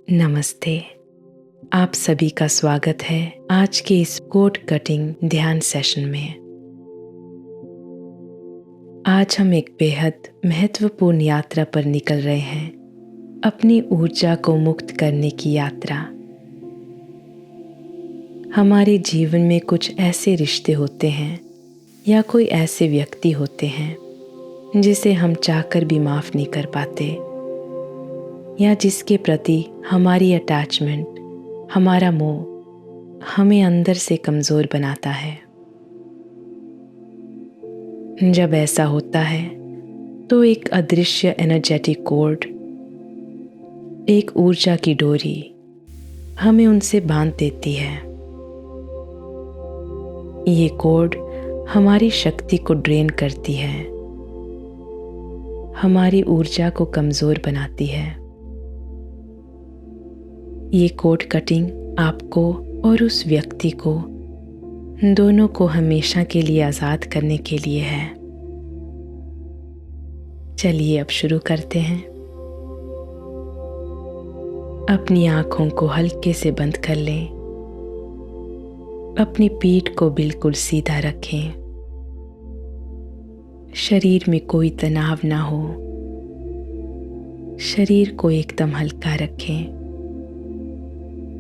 नमस्ते। आप सभी का स्वागत है आज के इस कोड कटिंग ध्यान सेशन में। आज हम एक बेहद महत्वपूर्ण यात्रा पर निकल रहे हैं, अपनी ऊर्जा को मुक्त करने की यात्रा। हमारे जीवन में कुछ ऐसे रिश्ते होते हैं या कोई ऐसे व्यक्ति होते हैं जिसे हम चाहकर भी माफ़ नहीं कर पाते, या जिसके प्रति हमारी अटैचमेंट, हमारा मोह हमें अंदर से कमज़ोर बनाता है। जब ऐसा होता है तो एक अदृश्य एनर्जेटिक कोड, एक ऊर्जा की डोरी हमें उनसे बांध देती है। ये कोड हमारी शक्ति को ड्रेन करती है, हमारी ऊर्जा को कमज़ोर बनाती है। ये कोड कटिंग आपको और उस व्यक्ति को, दोनों को हमेशा के लिए आज़ाद करने के लिए है। चलिए अब शुरू करते हैं। अपनी आँखों को हल्के से बंद कर लें। अपनी पीठ को बिल्कुल सीधा रखें। शरीर में कोई तनाव ना हो। शरीर को एकदम हल्का रखें।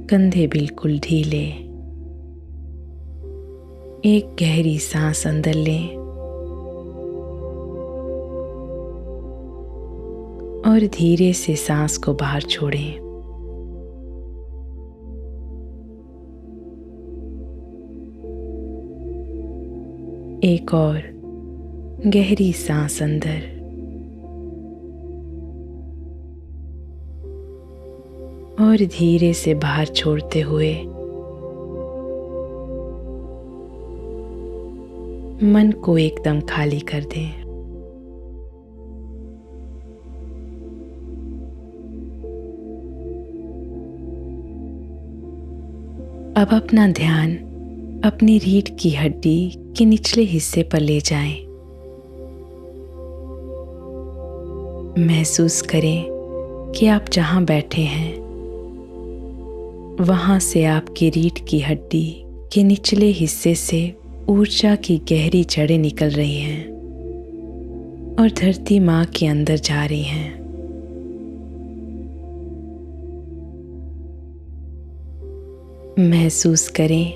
कंधे बिल्कुल ढीले। एक गहरी सांस अंदर लें और धीरे से सांस को बाहर छोड़ें। एक और गहरी सांस अंदर और धीरे से बाहर छोड़ते हुए मन को एकदम खाली कर दें। अब अपना ध्यान अपनी रीढ़ की हड्डी के निचले हिस्से पर ले जाएं। महसूस करें कि आप जहां बैठे हैं वहां से आपकी रीढ़ की हड्डी के निचले हिस्से से ऊर्जा की गहरी जड़ें निकल रही हैं और धरती माँ के अंदर जा रही हैं। महसूस करें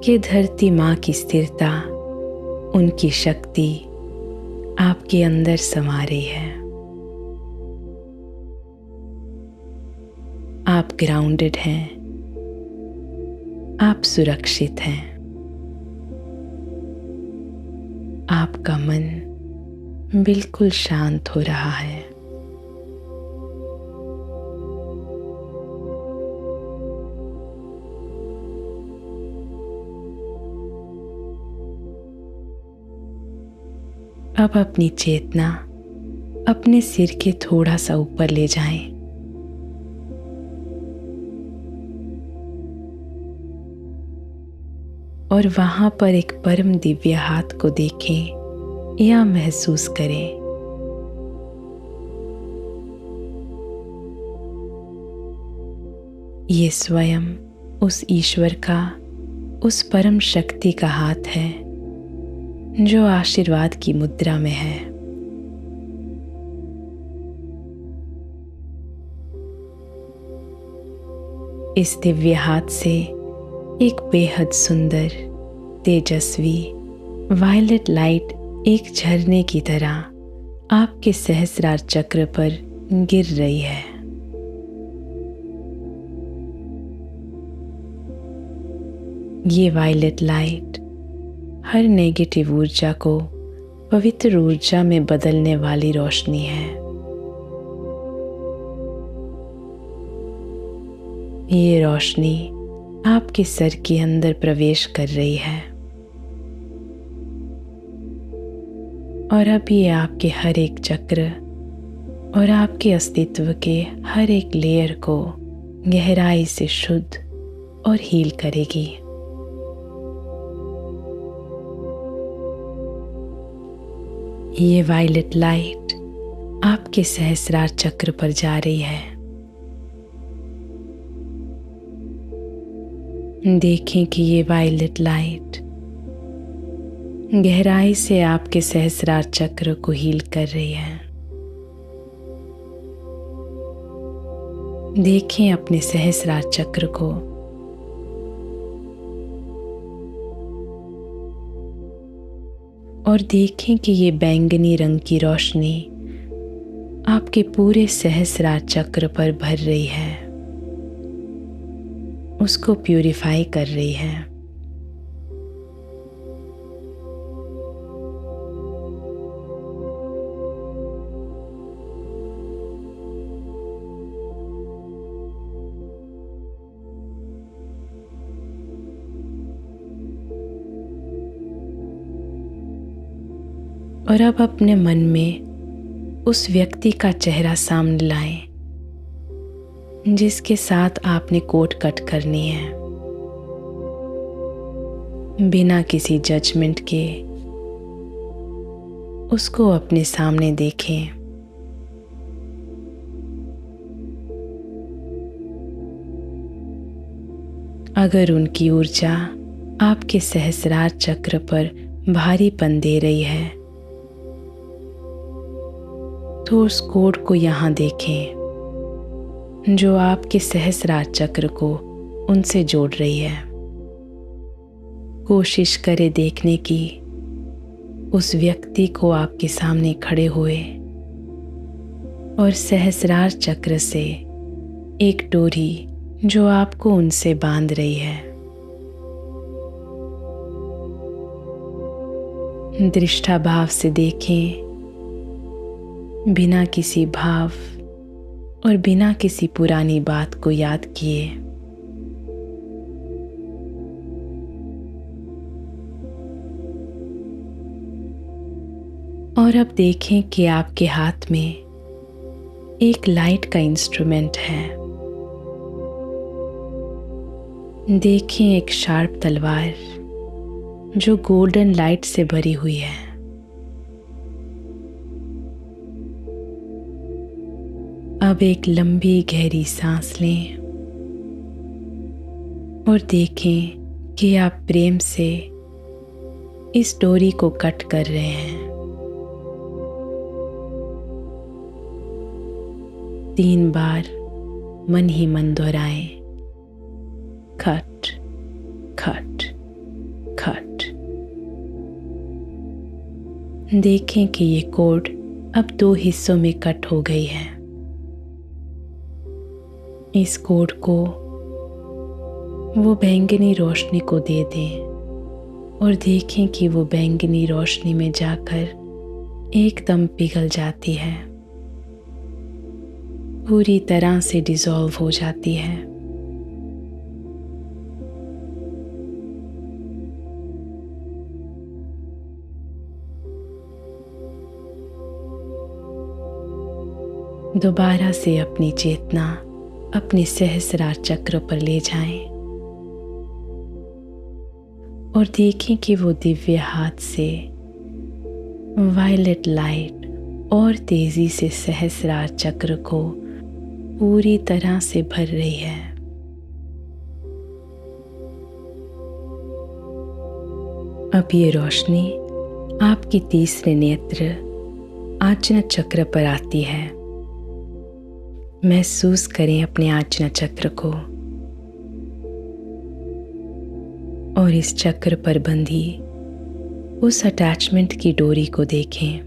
कि धरती माँ की स्थिरता, उनकी शक्ति आपके अंदर समा रही है। आप ग्राउंडेड हैं, आप सुरक्षित हैं। आपका मन बिल्कुल शांत हो रहा है। अब अपनी चेतना अपने सिर के थोड़ा सा ऊपर ले जाएं। और वहां पर एक परम दिव्य हाथ को देखें या महसूस करें। ये स्वयं उस ईश्वर का, उस परम शक्ति का हाथ है जो आशीर्वाद की मुद्रा में है। इस दिव्य हाथ से एक बेहद सुंदर, तेजस्वी वायलेट लाइट एक झरने की तरह आपके सहस्रार चक्र पर गिर रही है। ये वायलेट लाइट हर नेगेटिव ऊर्जा को पवित्र ऊर्जा में बदलने वाली रोशनी है। ये रोशनी आपके सर के अंदर प्रवेश कर रही है और अब ये आपके हर एक चक्र और आपके अस्तित्व के हर एक लेयर को गहराई से शुद्ध और हील करेगी। ये वायलेट लाइट आपके सहस्रार चक्र पर जा रही है देखें कि ये वायलेट लाइट गहराई से आपके सहस्रार चक्र को हील कर रही है। देखें अपने सहस्रार चक्र को। और देखें कि ये बैंगनी रंग की रोशनी आपके पूरे सहस्रार चक्र पर भर रही है, उसको प्यूरिफाई कर रही है। और अब अपने मन में उस व्यक्ति का चेहरा सामने लाएं जिसके साथ आपने कोट कट करनी है। बिना किसी जजमेंट के उसको अपने सामने देखें। अगर उनकी ऊर्जा आपके सहस्रार चक्र पर भारीपन दे रही है तो उस कोड को यहाँ देखें जो आपके सहस्रार चक्र को उनसे जोड़ रही है। कोशिश करें देखने की उस व्यक्ति को आपके सामने खड़े हुए और सहस्रार चक्र से एक डोरी जो आपको उनसे बांध रही है। दृष्टा भाव से देखें, बिना किसी भाव और बिना किसी पुरानी बात को याद किए। और अब देखें कि आपके हाथ में एक लाइट का इंस्ट्रूमेंट है। देखें एक शार्प तलवार जो गोल्डन लाइट से भरी हुई है। अब एक लंबी गहरी सांस लें और देखें कि आप प्रेम से इस डोरी को कट कर रहे हैं। 3 बार मन ही मन दोहराएं, कट कट कट। देखें कि ये कोड अब 2 हिस्सों में कट हो गई है। इस कोड को वो बैंगनी रोशनी को दे दें और देखें कि वो बैंगनी रोशनी में जाकर एकदम पिघल जाती है, पूरी तरह से डिसॉल्व हो जाती है। दोबारा से अपनी चेतना अपने सहस्रार चक्र पर ले जाएं और देखें कि वो दिव्य हाथ से वायलेट लाइट और तेजी से सहस्रार चक्र को पूरी तरह से भर रही है। अब ये रोशनी आपकी तीसरे नेत्र आज्ञा चक्र पर आती है। महसूस करें अपने आज्ञा चक्र को और इस चक्र पर बंधी उस अटैचमेंट की डोरी को देखें।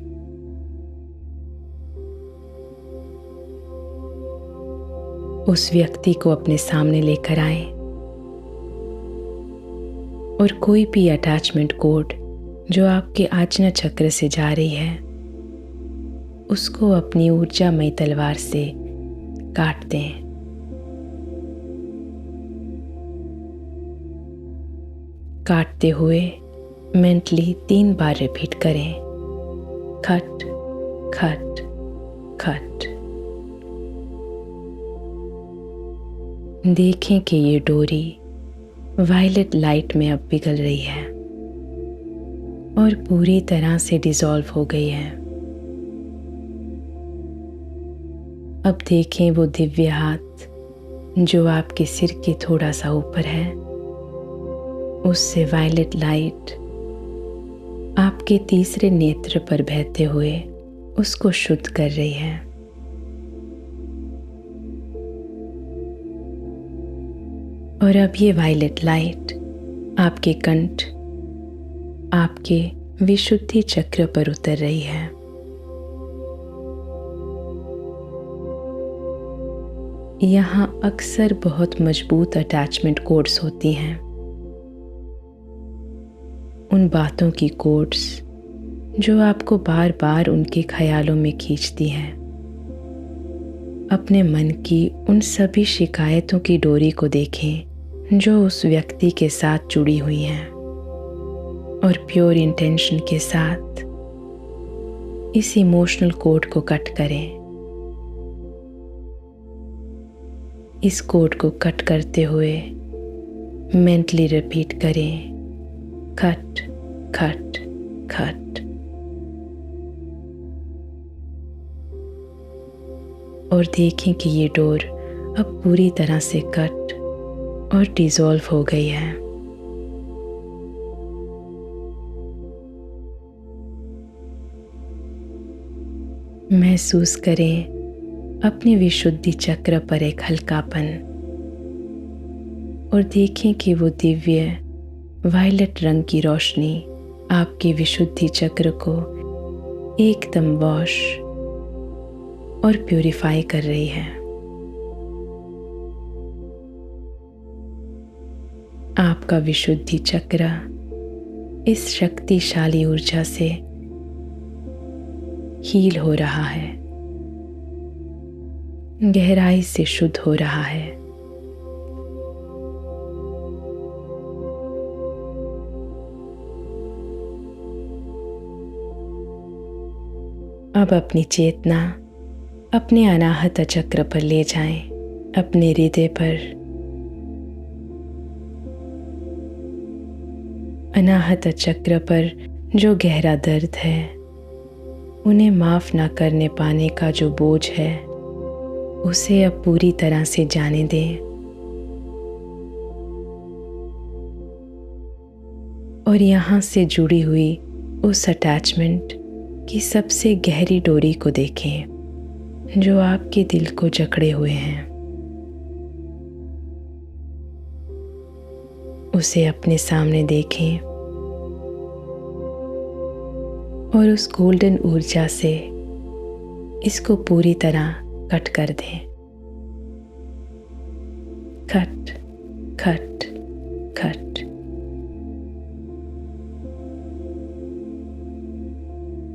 उस व्यक्ति को अपने सामने लेकर आएं और कोई भी अटैचमेंट कोड जो आपके आज्ञा चक्र से जा रही है उसको अपनी ऊर्जामयी तलवार से काट दें। काटते हुए मेंटली 3 बार रिपीट करें, खट खट खट। देखें कि ये डोरी वायलेट लाइट में अब पिघल रही है और पूरी तरह से डिसॉल्व हो गई है। अब देखें वो दिव्य हाथ जो आपके सिर के थोड़ा सा ऊपर है उससे वायलेट लाइट आपके तीसरे नेत्र पर बहते हुए उसको शुद्ध कर रही है। और अब ये वायलेट लाइट आपके कंठ, आपके विशुद्धि चक्र पर उतर रही है। यहाँ अक्सर बहुत मजबूत अटैचमेंट कोड्स होती हैं। उन बातों की कोड्स जो आपको बार बार उनके ख्यालों में खींचती हैं। अपने मन की उन सभी शिकायतों की डोरी को देखें जो उस व्यक्ति के साथ जुड़ी हुई हैं, और प्योर इंटेंशन के साथ इस इमोशनल कोड को कट करें। इस कोड को कट करते हुए मेंटली रिपीट करें, कट कट कट, और देखें कि ये डोर अब पूरी तरह से कट और डिसॉल्व हो गई है। महसूस करें अपने विशुद्धि चक्र पर एक हल्कापन, और देखें कि वो दिव्य वायलेट रंग की रोशनी आपके विशुद्धि चक्र को एकदम वॉश और प्यूरिफाई कर रही है। आपका विशुद्धि चक्र इस शक्तिशाली ऊर्जा से हील हो रहा है, गहराई से शुद्ध हो रहा है। अब अपनी चेतना अपने अनाहत चक्र पर ले जाएं, अपने हृदय पर। अनाहत चक्र पर जो गहरा दर्द है, उन्हें माफ ना करने पाने का जो बोझ है, उसे अब पूरी तरह से जाने दें। और यहाँ से जुड़ी हुई उस अटैचमेंट की सबसे गहरी डोरी को देखें जो आपके दिल को जकड़े हुए हैं। उसे अपने सामने देखें और उस गोल्डन ऊर्जा से इसको पूरी तरह कट कर दें। Cut cut cut.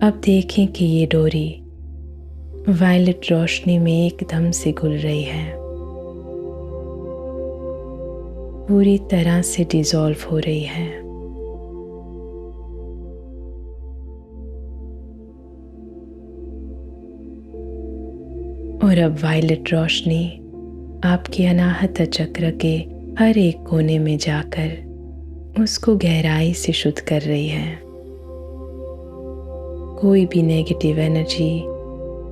अब देखें कि ये डोरी वायलेट रोशनी में एकदम से घुल रही है, पूरी तरह से डिसॉल्व हो रही है। और अब वायलेट रोशनी आपके अनाहत चक्र के हर एक कोने में जाकर उसको गहराई से शुद्ध कर रही है। कोई भी नेगेटिव एनर्जी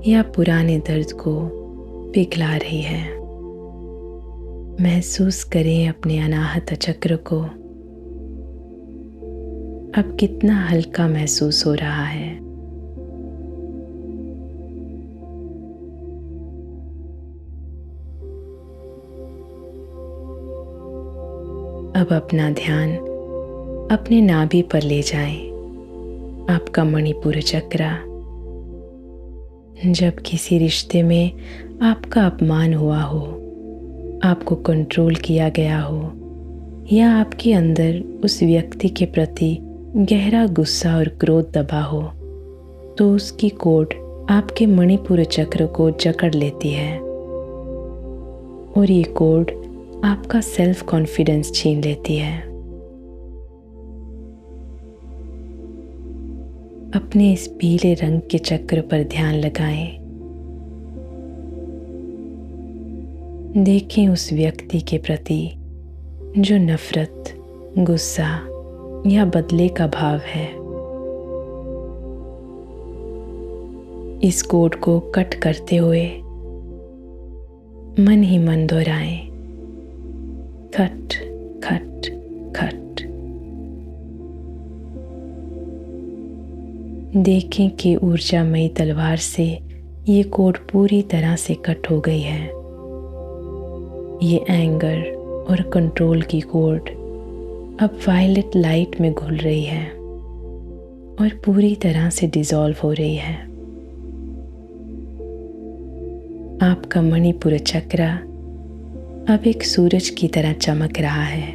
या पुराने दर्द को पिघला रही है। महसूस करें अपने अनाहत चक्र को अब कितना हल्का महसूस हो रहा है। अब अपना ध्यान अपने नाभि पर ले जाएं, आपका मणिपुर चक्र। जब किसी रिश्ते में आपका अपमान हुआ हो, आपको कंट्रोल किया गया हो, या आपके अंदर उस व्यक्ति के प्रति गहरा गुस्सा और क्रोध दबा हो, तो उसकी कोड आपके मणिपुर चक्र को जकड़ लेती है और ये कोड आपका सेल्फ कॉन्फिडेंस छीन लेती है। अपने इस पीले रंग के चक्र पर ध्यान लगाएं। देखें उस व्यक्ति के प्रति जो नफरत, गुस्सा या बदले का भाव है। इस कोड को कट करते हुए मन ही मन दोहराएं, कट कट कट देखें कि ऊर्जामयी तलवार से ये कोड पूरी तरह से कट हो गई है। ये एंगर और कंट्रोल की कोड अब वायलेट लाइट में घुल रही है और पूरी तरह से डिसॉल्व हो रही है। आपका मणिपुर चक्र अब एक सूरज की तरह चमक रहा है।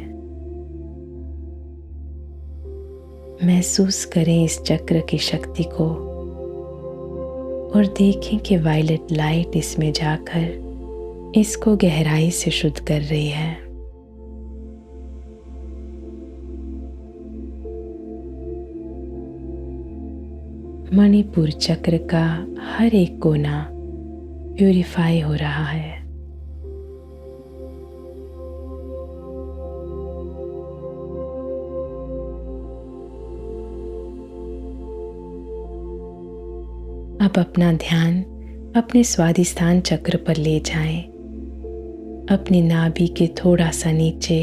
महसूस करें इस चक्र की शक्ति को और देखें कि वायलेट लाइट इसमें जाकर इसको गहराई से शुद्ध कर रही है। मणिपुर चक्र का हर एक कोना प्यूरिफाई हो रहा है। अब अपना ध्यान अपने स्वादिष्ठान चक्र पर ले जाएं, अपनी नाभि के थोड़ा सा नीचे।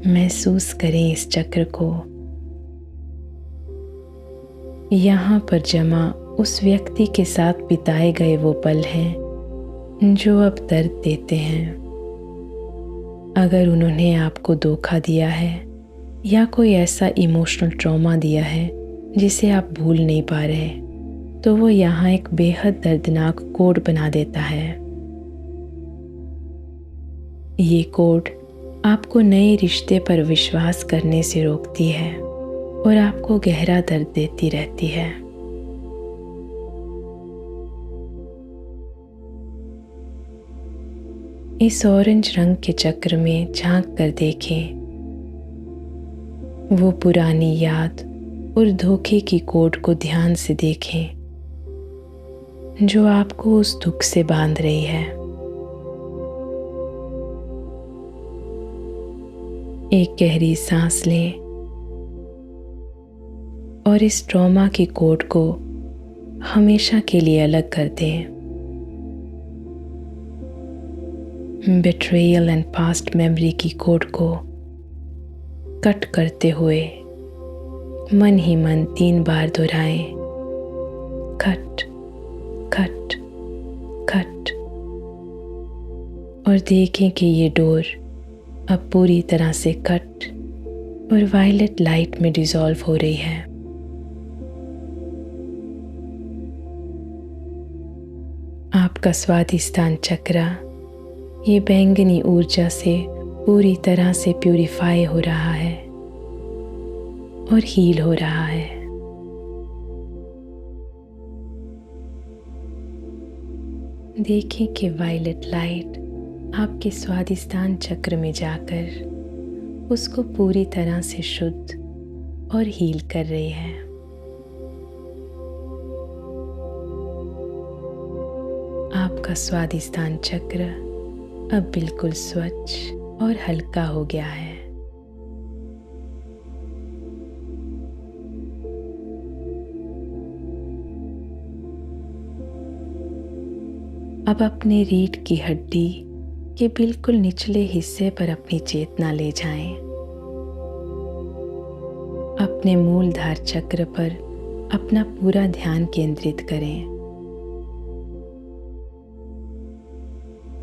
महसूस करें इस चक्र को। यहाँ पर जमा उस व्यक्ति के साथ बिताए गए वो पल हैं जो अब दर्द देते हैं। अगर उन्होंने आपको धोखा दिया है या कोई ऐसा इमोशनल ट्रॉमा दिया है जिसे आप भूल नहीं पा रहे, तो वो यहाँ एक बेहद दर्दनाक कोड बना देता है। ये कोड आपको नए रिश्ते पर विश्वास करने से रोकती है और आपको गहरा दर्द देती रहती है। इस ऑरेंज रंग के चक्र में झांक कर देखें। वो पुरानी याद और धोखे की कोड को ध्यान से देखें जो आपको उस दुख से बांध रही है। एक गहरी सांस लें और इस ट्रॉमा की कोड को हमेशा के लिए अलग कर दें। बेट्रेयल एंड पास्ट मेमोरी की कोड को कट करते हुए मन ही मन 3 बार दोहराएं। Cut cut cut. और देखें कि ये डोर अब पूरी तरह से कट और वायलेट लाइट में डिसॉल्व हो रही है। आपका स्वादिष्ठान चक्र ये बैंगनी ऊर्जा से पूरी तरह से प्यूरिफाई हो रहा है और हील हो रहा है। देखें कि वायलेट लाइट आपके स्वादिष्ठान चक्र में जाकर उसको पूरी तरह से शुद्ध और हील कर रही है। आपका स्वादिष्ठान चक्र अब बिल्कुल स्वच्छ और हल्का हो गया है। अब अपने रीढ़ की हड्डी के बिल्कुल निचले हिस्से पर अपनी चेतना ले जाएं। अपने मूलधार चक्र पर अपना पूरा ध्यान केंद्रित करें।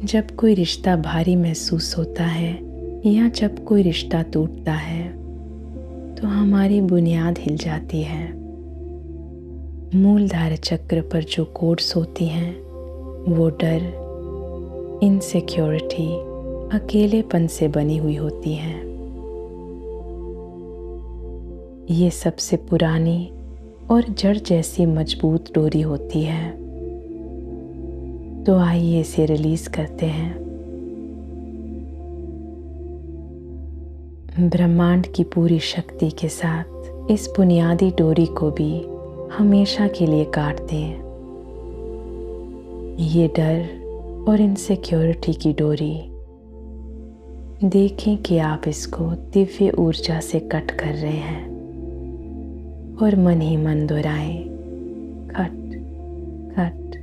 जब कोई रिश्ता भारी महसूस होता है या जब कोई रिश्ता टूटता है तो हमारी बुनियाद हिल जाती है। मूलधार चक्र पर जो कोड्स होती हैं वो डर, इनसिक्योरिटी, अकेलेपन से बनी हुई होती हैं। ये सबसे पुरानी और जड़ जैसी मजबूत डोरी होती है। तो आइए इसे रिलीज करते हैं। ब्रह्मांड की पूरी शक्ति के साथ इस बुनियादी डोरी को भी हमेशा के लिए काट दें। ये डर और इनसिक्योरिटी की डोरी, देखें कि आप इसको दिव्य ऊर्जा से कट कर रहे हैं और मन ही मन दोहराएं, कट कट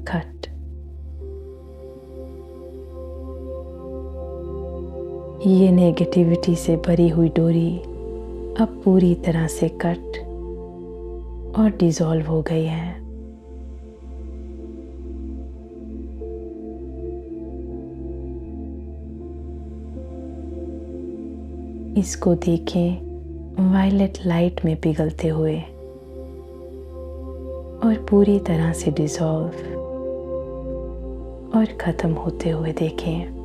कट। ये नेगेटिविटी से भरी हुई डोरी अब पूरी तरह से कट और डिसॉल्व हो गई है। इसको देखें वायलेट लाइट में पिघलते हुए और पूरी तरह से डिसॉल्व और खत्म होते हुए देखें।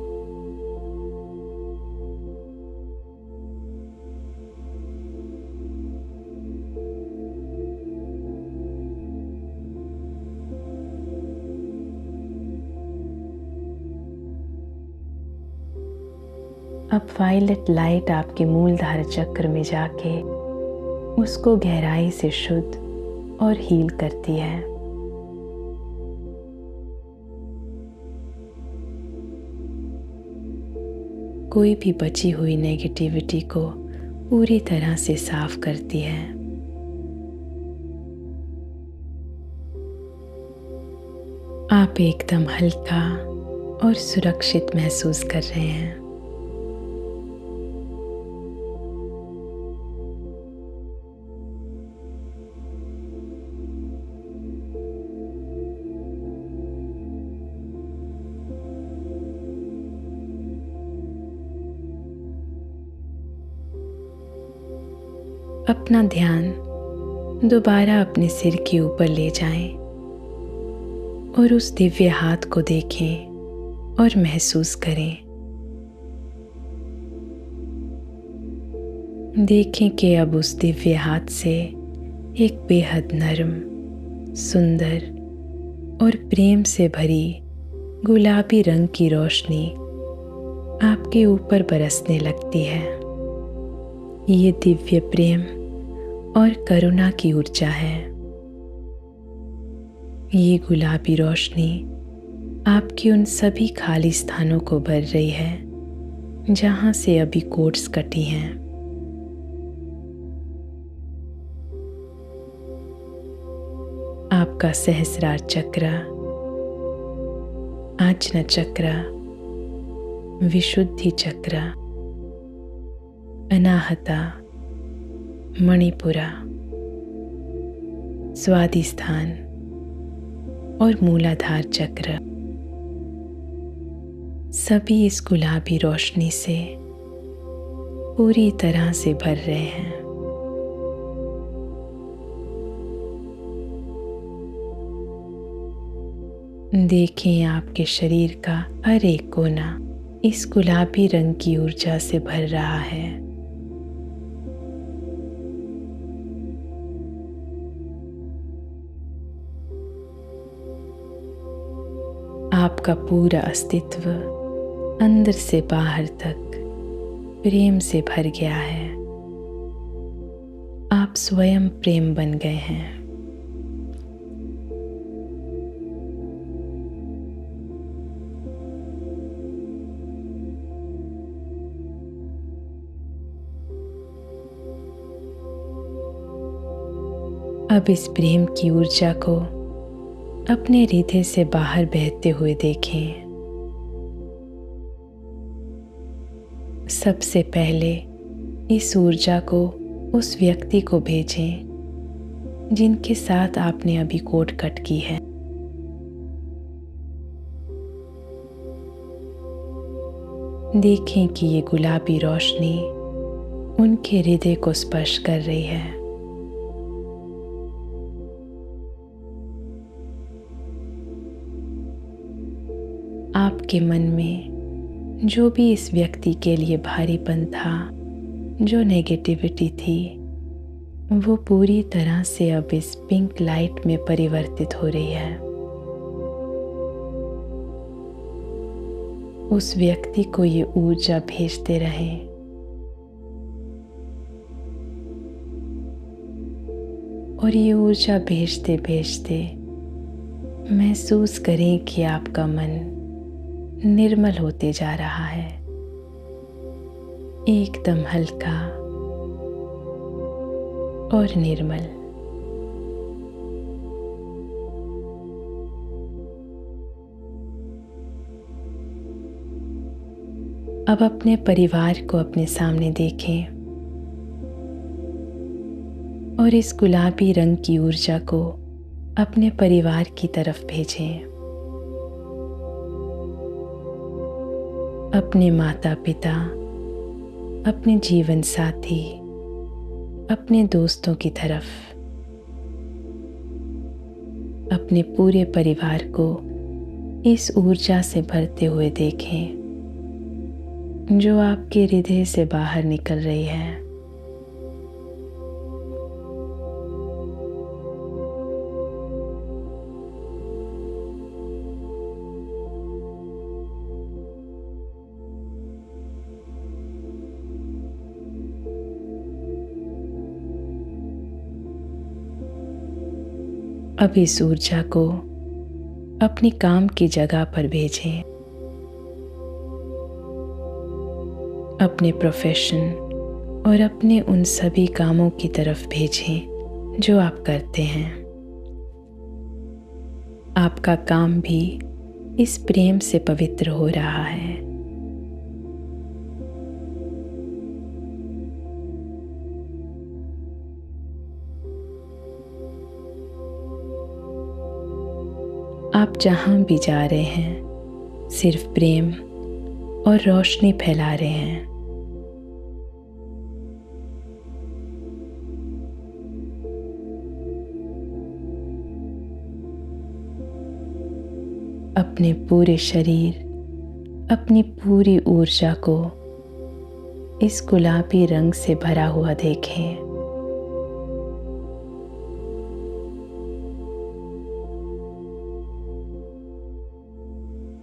अब वायलेट लाइट आपके मूलधारा चक्र में जाके उसको गहराई से शुद्ध और हील करती है। कोई भी बची हुई नेगेटिविटी को पूरी तरह से साफ करती है। आप एकदम हल्का और सुरक्षित महसूस कर रहे हैं। अपना ध्यान दोबारा अपने सिर के ऊपर ले जाएं और उस दिव्य हाथ को देखें और महसूस करें। देखें कि अब उस दिव्य हाथ से एक बेहद नरम, सुंदर और प्रेम से भरी गुलाबी रंग की रोशनी आपके ऊपर बरसने लगती है। ये दिव्य प्रेम और करुणा की ऊर्जा है। ये गुलाबी रोशनी आपके उन सभी खाली स्थानों को भर रही है जहां से अभी कोट्स कटी हैं। आपका सहस्रार चक्र, आज्ञा चक्र, विशुद्धि चक्र, अनाहता, मणिपुरा, स्वादिष्ठान और मूलाधार चक्र सभी इस गुलाबी रोशनी से पूरी तरह से भर रहे हैं। देखें आपके शरीर का हर एक कोना इस गुलाबी रंग की ऊर्जा से भर रहा है। आपका पूरा अस्तित्व अंदर से बाहर तक प्रेम से भर गया है। आप स्वयं प्रेम बन गए हैं। अब इस प्रेम की ऊर्जा को अपने हृदय से बाहर बहते हुए देखें। सबसे पहले इस ऊर्जा को उस व्यक्ति को भेजें जिनके साथ आपने अभी कोट कट की है। देखें कि ये गुलाबी रोशनी उनके हृदय को स्पर्श कर रही है। आपके मन में जो भी इस व्यक्ति के लिए भारीपन था, जो नेगेटिविटी थी, वो पूरी तरह से अब इस पिंक लाइट में परिवर्तित हो रही है। उस व्यक्ति को ये ऊर्जा भेजते रहें। और ये ऊर्जा भेजते भेजते महसूस करें कि आपका मन निर्मल होते जा रहा है, एकदम हल्का और निर्मल। अब अपने परिवार को अपने सामने देखें। और इस गुलाबी रंग की ऊर्जा को अपने परिवार की तरफ भेजें। अपने माता पिता, अपने जीवन साथी, अपने दोस्तों की तरफ, अपने पूरे परिवार को इस ऊर्जा से भरते हुए देखें जो आपके हृदय से बाहर निकल रही है। अब इस ऊर्जा को अपनी काम की जगह पर भेजें। अपने प्रोफेशन और अपने उन सभी कामों की तरफ भेजें जो आप करते हैं। आपका काम भी इस प्रेम से पवित्र हो रहा है। आप जहां भी जा रहे हैं सिर्फ प्रेम और रोशनी फैला रहे हैं। अपने पूरे शरीर, अपनी पूरी ऊर्जा को इस गुलाबी रंग से भरा हुआ देखें।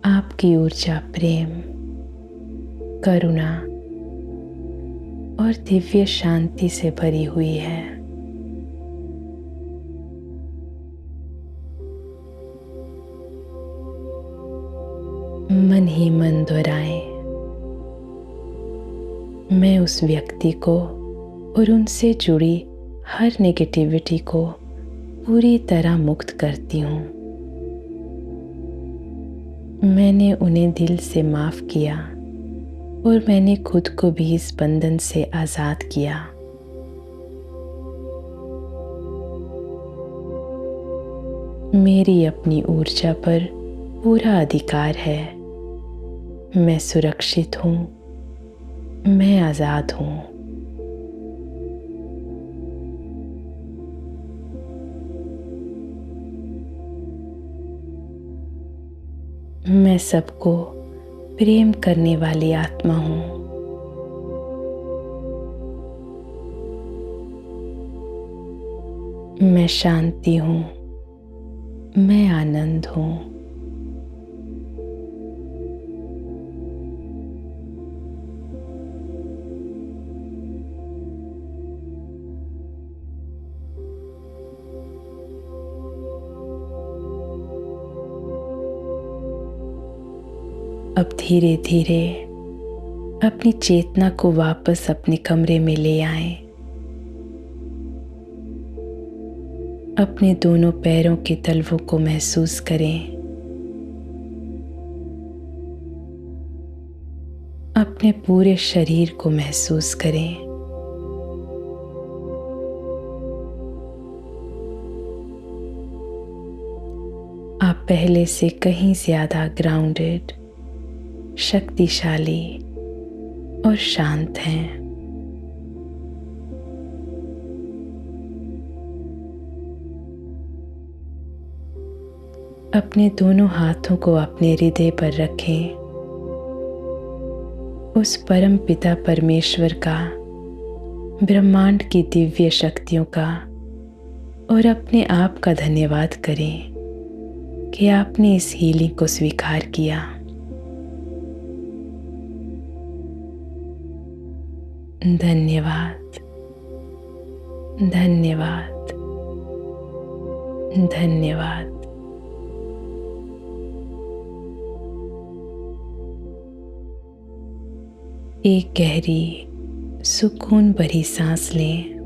आपकी ऊर्जा प्रेम, करुणा और दिव्य शांति से भरी हुई है। मन ही मन दोहराएं, मैं उस व्यक्ति को और उनसे जुड़ी हर नेगेटिविटी को पूरी तरह मुक्त करती हूँ। मैंने उन्हें दिल से माफ किया और मैंने खुद को भी इस बंधन से आज़ाद किया। मेरी अपनी ऊर्जा पर पूरा अधिकार है। मैं सुरक्षित हूँ, मैं आज़ाद हूँ। मैं सबको प्रेम करने वाली आत्मा हूँ। मैं शांति हूँ, मैं आनंद हूँ। अब धीरे धीरे अपनी चेतना को वापस अपने कमरे में ले आएं। अपने दोनों पैरों के तलवों को महसूस करें। अपने पूरे शरीर को महसूस करें। आप पहले से कहीं ज्यादा ग्राउंडेड, शक्तिशाली और शांत हैं। अपने दोनों हाथों को अपने हृदय पर रखें। उस परम पिता परमेश्वर का, ब्रह्मांड की दिव्य शक्तियों का और अपने आप का धन्यवाद करें कि आपने इस हीलिंग को स्वीकार किया। धन्यवाद, धन्यवाद, धन्यवाद। एक गहरी सुकून भरी सांस लें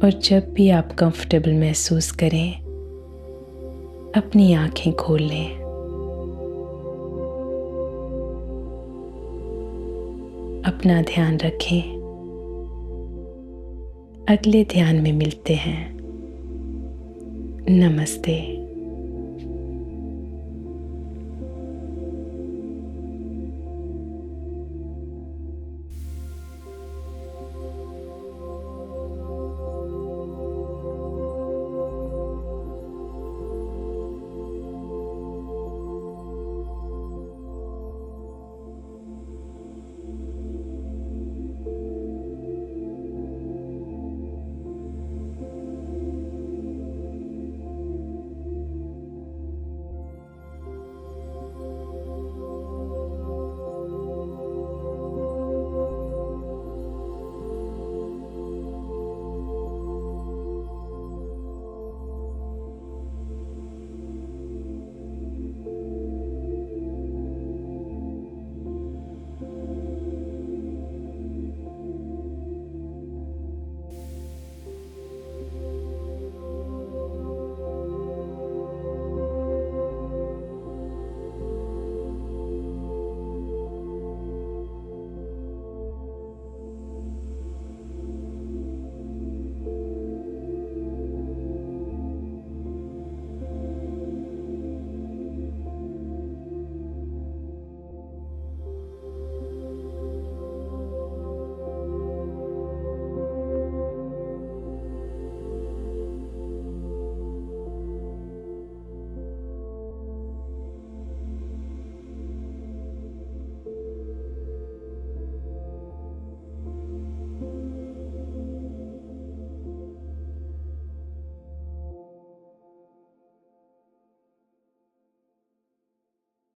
और जब भी आप कंफर्टेबल महसूस करें, अपनी आंखें खोल लें। अपना ध्यान रखें। अगले ध्यान में मिलते हैं। नमस्ते।